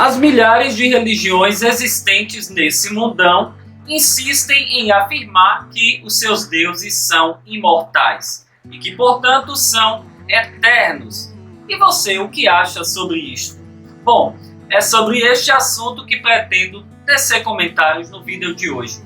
As milhares de religiões existentes nesse mundão insistem em afirmar que os seus deuses são imortais e que, portanto, são eternos. E você, o que acha sobre isto? Bom, é sobre este assunto que pretendo tecer comentários no vídeo de hoje.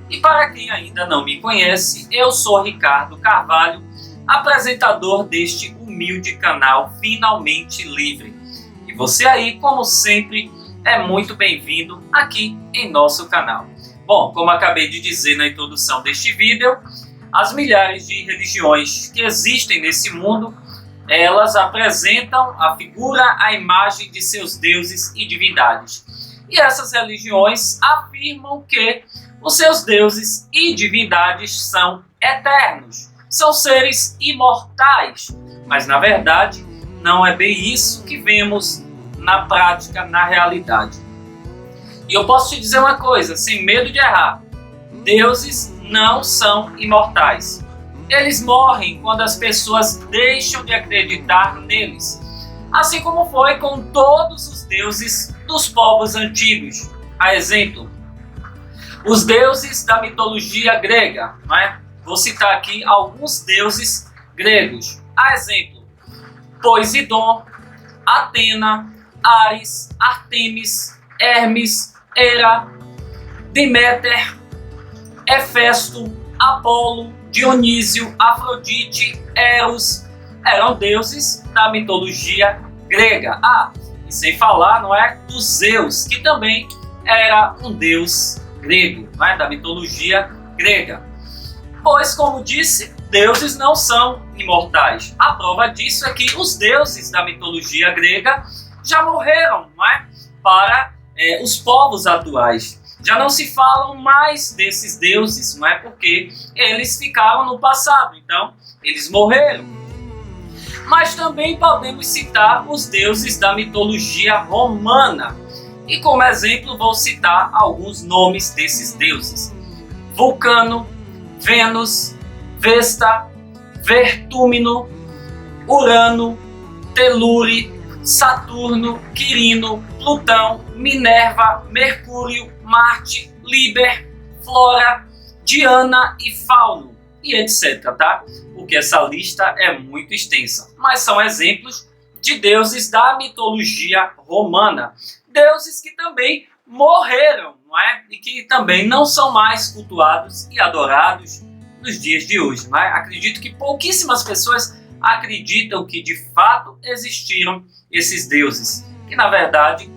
E para quem ainda não me conhece, eu sou Ricardo Carvalho, apresentador deste humilde canal Finalmente Livre. E você aí, como sempre, é muito bem-vindo aqui em nosso canal. Bom, como acabei de dizer na introdução deste vídeo, as milhares de religiões que existem nesse mundo, elas apresentam a figura, a imagem de seus deuses e divindades. E essas religiões afirmam que os seus deuses e divindades são eternos, são seres imortais. Mas na verdade, não é bem isso que vemos na prática, na realidade. E eu posso te dizer uma coisa, sem medo de errar: deuses não são imortais. Eles morrem quando as pessoas deixam de acreditar neles. Assim como foi com todos os deuses dos povos antigos. A exemplo, os deuses da mitologia grega, não é? Vou citar aqui alguns deuses gregos. A exemplo, Poseidon, Atena, Ares, Artemis, Hermes, Hera, Deméter, Hefesto, Apolo, Dionísio, Afrodite, Eros, eram deuses da mitologia grega. E sem falar, não é, do Zeus, que também era um deus grego, não é, da mitologia grega. Pois, como disse, deuses não são imortais. A prova disso é que os deuses da mitologia grega já morreram, não é, para os povos atuais. Já não se falam mais desses deuses, não é, porque eles ficaram no passado, então eles morreram. Mas também podemos citar os deuses da mitologia romana. E como exemplo vou citar alguns nomes desses deuses: Vulcano, Vênus, Vesta, Vertúmino, Urano, Telure, Saturno, Quirino, Plutão, Minerva, Mercúrio, Marte, Liber, Flora, Diana e Fauno, e etc, tá? Porque essa lista é muito extensa. Mas são exemplos de deuses da mitologia romana. Deuses que também morreram, não é? E que também não são mais cultuados e adorados nos dias de hoje, não é? Acredito que pouquíssimas pessoas acreditam que de fato existiram esses deuses, que na verdade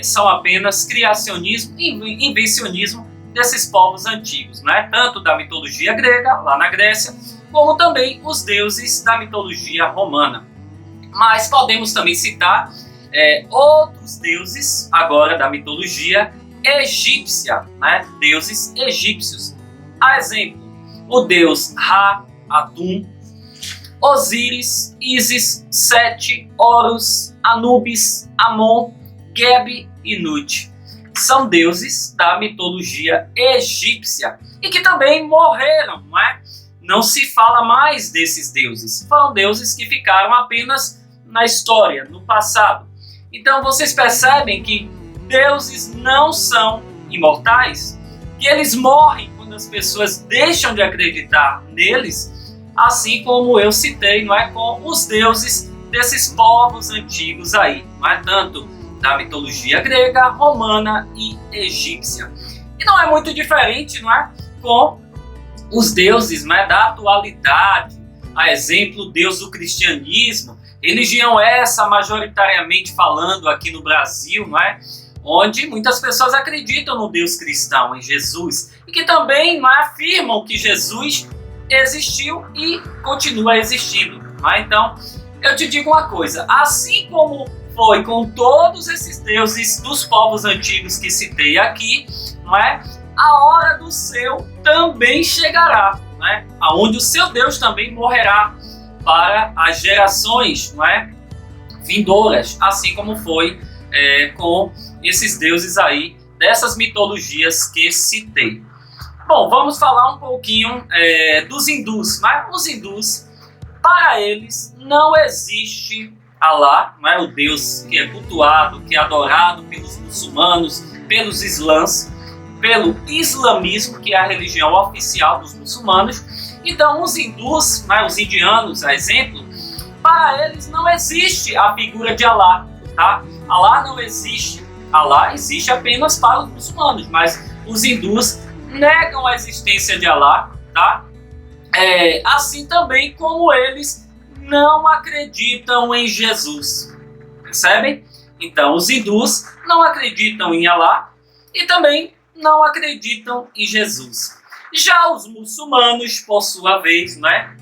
são apenas criacionismo e invencionismo desses povos antigos, não é? Tanto da mitologia grega, lá na Grécia, como também os deuses da mitologia romana. Mas podemos também citar outros deuses agora da mitologia egípcia, né? Deuses egípcios. A exemplo, o deus Ra, Atum, Osíris, Ísis, Sete, Horus, Anubis, Amon, Geb e Nut. São deuses da mitologia egípcia e que também morreram, não é? Não se fala mais desses deuses. Foram deuses que ficaram apenas na história, no passado. Então vocês percebem que deuses não são imortais, que eles morrem quando as pessoas deixam de acreditar neles, assim como eu citei, não é, com os deuses desses povos antigos aí, não é, tanto da mitologia grega, romana e egípcia. E não é muito diferente, não é, com os deuses, não é, da atualidade. A exemplo, o deus do cristianismo, religião essa majoritariamente falando aqui no Brasil, não é, onde muitas pessoas acreditam no Deus cristão, em Jesus, e que também, não é, afirmam que Jesus existiu e continua existindo, não é? Então, eu te digo uma coisa: assim como foi com todos esses deuses dos povos antigos que citei aqui, não é? A hora do seu também chegará, não é? Aonde o seu Deus também morrerá para as gerações, não é, vindouras, assim como foi com esses deuses aí dessas mitologias que citei. Bom, vamos falar um pouquinho dos hindus, né? Os hindus, para eles, não existe Alá, não é? O Deus que é cultuado, que é adorado pelos muçulmanos, pelos islãs, pelo islamismo, que é a religião oficial dos muçulmanos. Então, os hindus, né, os indianos, a exemplo, para eles não existe a figura de Alá, tá? Alá não existe. Alá existe apenas para os muçulmanos, mas os hindus negam a existência de Alá, tá? Assim também como eles não acreditam em Jesus, percebem? Então, os hindus não acreditam em Alá e também não acreditam em Jesus. Já os muçulmanos, por sua vez, né,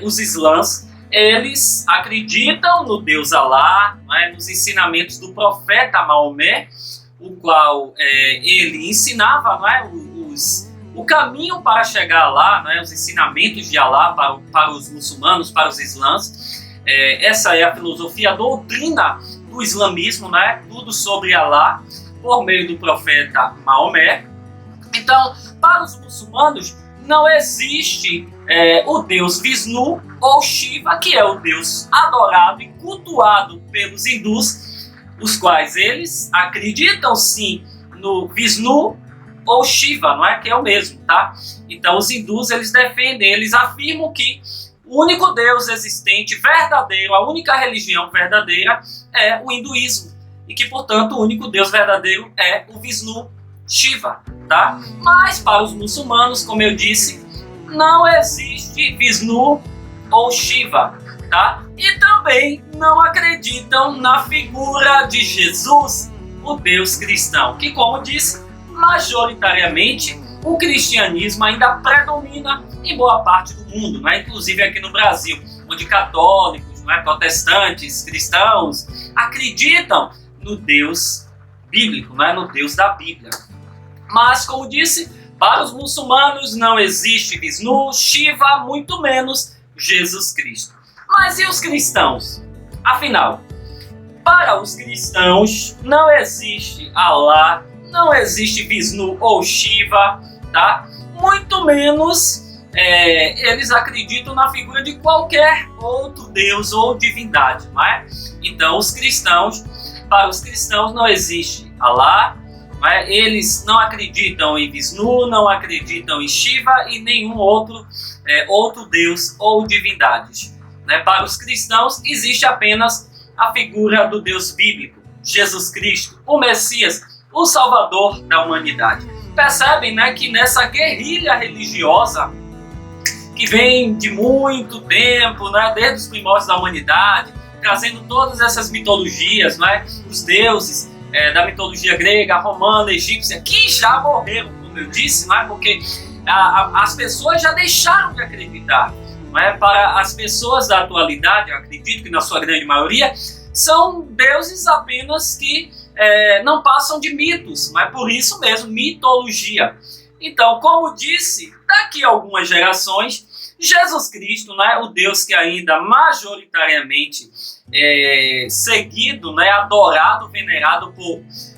os islãs, eles acreditam no Deus Alá, né, nos ensinamentos do profeta Maomé, o qual ele ensinava, né, o caminho para chegar lá, né, os ensinamentos de Alá para os muçulmanos, para os islãs. Essa é a filosofia, a doutrina do islamismo, né, tudo sobre Alá, por meio do profeta Maomé. Então, para os muçulmanos, não existe o Deus Vishnu ou Shiva, que é o Deus adorado e cultuado pelos hindus, os quais eles acreditam sim no Vishnu ou Shiva, não é? Que é o mesmo, tá? Então, os hindus, eles defendem, eles afirmam que o único Deus existente, verdadeiro, a única religião verdadeira é o hinduísmo. E que, portanto, o único Deus verdadeiro é o Vishnu, Shiva, tá? Mas para os muçulmanos, como eu disse, não existe Vishnu ou Shiva, tá? E também não acreditam na figura de Jesus, o Deus cristão, que, como disse, majoritariamente o cristianismo ainda predomina em boa parte do mundo, né? Inclusive aqui no Brasil, onde católicos, né, protestantes, cristãos acreditam no Deus bíblico, né, no Deus da Bíblia. Mas, como disse, para os muçulmanos não existe Vishnu, Shiva, muito menos Jesus Cristo. Mas e os cristãos? Afinal, para os cristãos não existe Alá, não existe Vishnu ou Shiva, tá? Muito menos eles acreditam na figura de qualquer outro Deus ou divindade, não é? Então, para os cristãos não existe Alá, não é? Eles não acreditam em Vishnu, não acreditam em Shiva e nenhum outro Deus ou divindades, né? Para os cristãos existe apenas a figura do Deus bíblico, Jesus Cristo, o Messias, o Salvador da humanidade. Percebem, né, que nessa guerrilha religiosa que vem de muito tempo, né, desde os primórdios da humanidade, trazendo todas essas mitologias, né, os deuses da mitologia grega, romana, egípcia, que já morreram, como eu disse, né, porque as pessoas já deixaram de acreditar. Né, para as pessoas da atualidade, eu acredito que na sua grande maioria, são deuses apenas que não passam de mitos, mas por isso mesmo, mitologia. Então, como disse, daqui a algumas gerações, Jesus Cristo, né, o Deus que ainda majoritariamente é seguido, né, adorado, venerado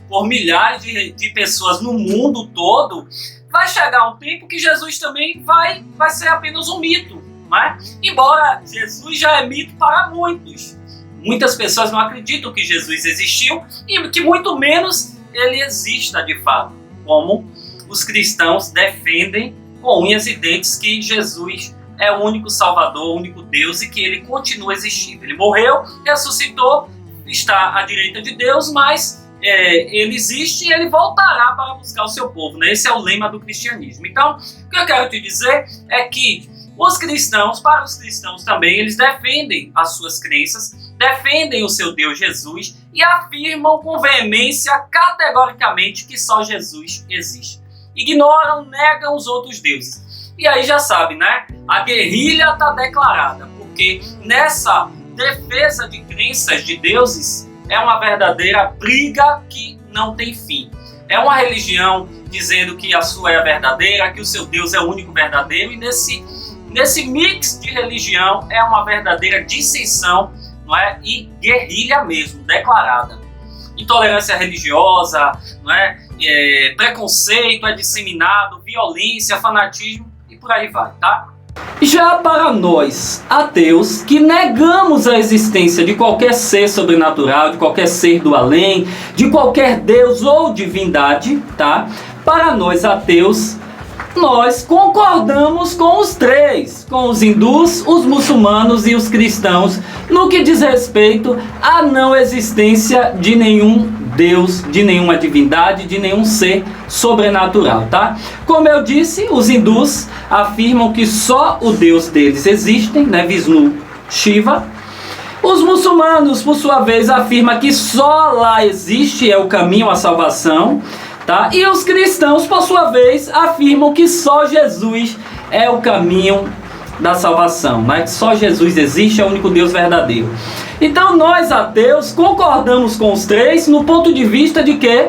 por milhares de pessoas no mundo todo, vai chegar um tempo que Jesus também vai ser apenas um mito. Né? Embora Jesus já é mito para muitos. Muitas pessoas não acreditam que Jesus existiu e que muito menos ele exista de fato, como os cristãos defendem com unhas e dentes que Jesus é o único Salvador, o único Deus e que ele continua existindo. Ele morreu, ressuscitou, está à direita de Deus, mas ele existe e ele voltará para buscar o seu povo. Né? Esse é o lema do cristianismo. Então, o que eu quero te dizer é que para os cristãos também, eles defendem as suas crenças, defendem o seu Deus Jesus e afirmam com veemência, categoricamente, que só Jesus existe. Ignoram, negam os outros deuses. E aí já sabe, né? A guerrilha está declarada, porque nessa defesa de crenças de deuses é uma verdadeira briga que não tem fim. É uma religião dizendo que a sua é a verdadeira, que o seu Deus é o único verdadeiro, e nesse mix de religião é uma verdadeira dissensão, não é? E guerrilha mesmo, declarada. Intolerância religiosa, não é? Preconceito é disseminado, violência, fanatismo e por aí vai, tá? Já para nós, ateus, que negamos a existência de qualquer ser sobrenatural, de qualquer ser do além, de qualquer Deus ou divindade, tá? Para nós, ateus, nós concordamos com os três, com os hindus, os muçulmanos e os cristãos, no que diz respeito à não existência de nenhum Deus, de nenhuma divindade, de nenhum ser sobrenatural, tá? Como eu disse, os hindus afirmam que só o Deus deles existe, né? Vishnu, Shiva. Os muçulmanos, por sua vez, afirmam que só lá existe é o caminho à salvação, tá? E os cristãos, por sua vez, afirmam que só Jesus é o caminho da salvação, né? Que só Jesus existe, é o único Deus verdadeiro. Então nós, ateus, concordamos com os três no ponto de vista de que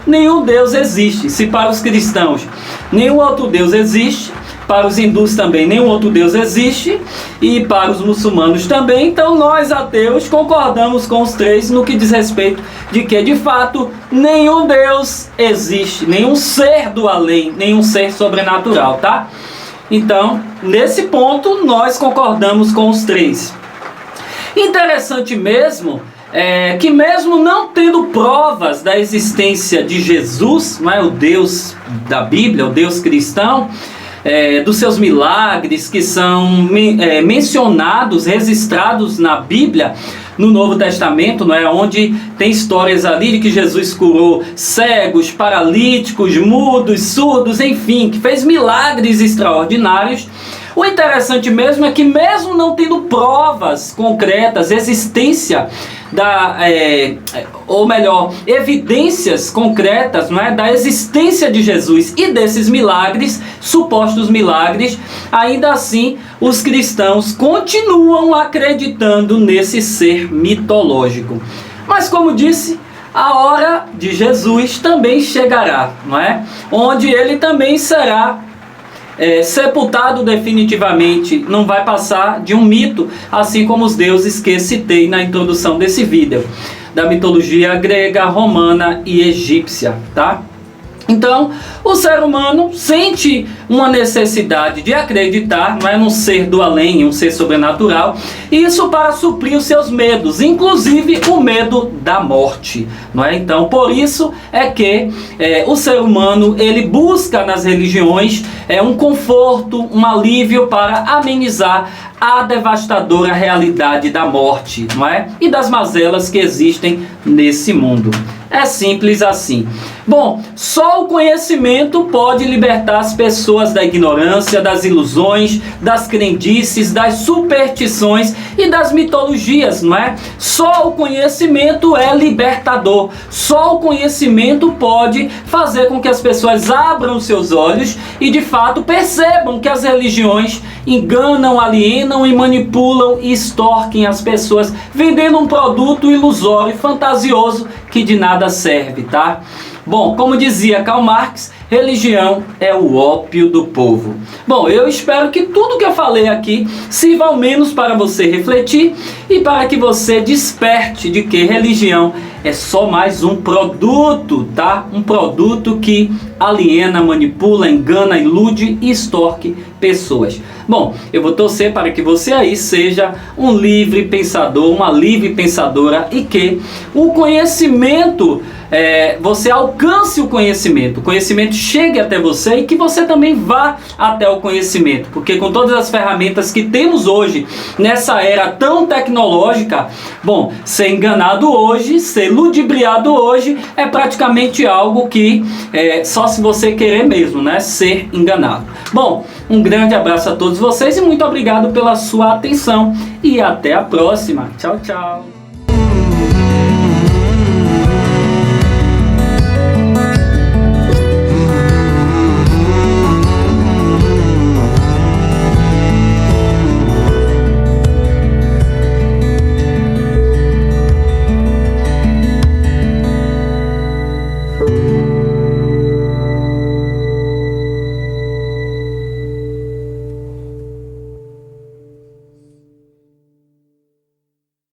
nenhum Deus existe. Se para os cristãos nenhum outro Deus existe, para os hindus também nenhum outro Deus existe, e para os muçulmanos também, então nós, ateus, concordamos com os três no que diz respeito de que, de fato, nenhum Deus existe, nenhum ser do além, nenhum ser sobrenatural, tá? Então, nesse ponto, nós concordamos com os três. Interessante mesmo é que, mesmo não tendo provas da existência de Jesus, não é, o Deus da Bíblia, o Deus cristão, dos seus milagres que são mencionados, registrados na Bíblia, no Novo Testamento, não é, onde tem histórias ali de que Jesus curou cegos, paralíticos, mudos, surdos, enfim, que fez milagres extraordinários. O interessante mesmo é que, mesmo não tendo provas concretas, existência ou melhor, evidências concretas, não é, da existência de Jesus e desses milagres, supostos milagres, ainda assim os cristãos continuam acreditando nesse ser mitológico. Mas, como disse, a hora de Jesus também chegará, não é? Onde ele também será sepultado definitivamente, não vai passar de um mito, assim como os deuses que citei na introdução desse vídeo, da mitologia grega, romana e egípcia, tá? Então, o ser humano sente uma necessidade de acreditar, não é, num ser do além, um ser sobrenatural, isso para suprir os seus medos, inclusive o medo da morte, não é? Então, por isso é que o ser humano, ele busca nas religiões um conforto, um alívio para amenizar a devastadora realidade da morte, não é? E das mazelas que existem nesse mundo. É simples assim. Bom, só o conhecimento pode libertar as pessoas da ignorância, das ilusões, das crendices, das superstições e das mitologias, não é? Só o conhecimento é libertador. Só o conhecimento pode fazer com que as pessoas abram seus olhos e, de fato, percebam que as religiões enganam, alienam e manipulam e extorquem as pessoas, vendendo um produto ilusório e fantasioso que de nada serve, tá? Bom, como dizia Karl Marx, religião é o ópio do povo. Bom, eu espero que tudo que eu falei aqui sirva ao menos para você refletir e para que você desperte de que religião é só mais um produto, tá? Um produto que aliena, manipula, engana, ilude e extorque pessoas. Bom, eu vou torcer para que você aí seja um livre pensador, uma livre pensadora e que o conhecimento, você alcance o conhecimento chegue até você e que você também vá até o conhecimento, porque com todas as ferramentas que temos hoje, nessa era tão tecnológica, bom, ser enganado hoje, ser ludibriado hoje é praticamente algo que só se você querer mesmo, né, ser enganado. Bom, um grande abraço a todos vocês e muito obrigado pela sua atenção e até a próxima. Tchau, tchau.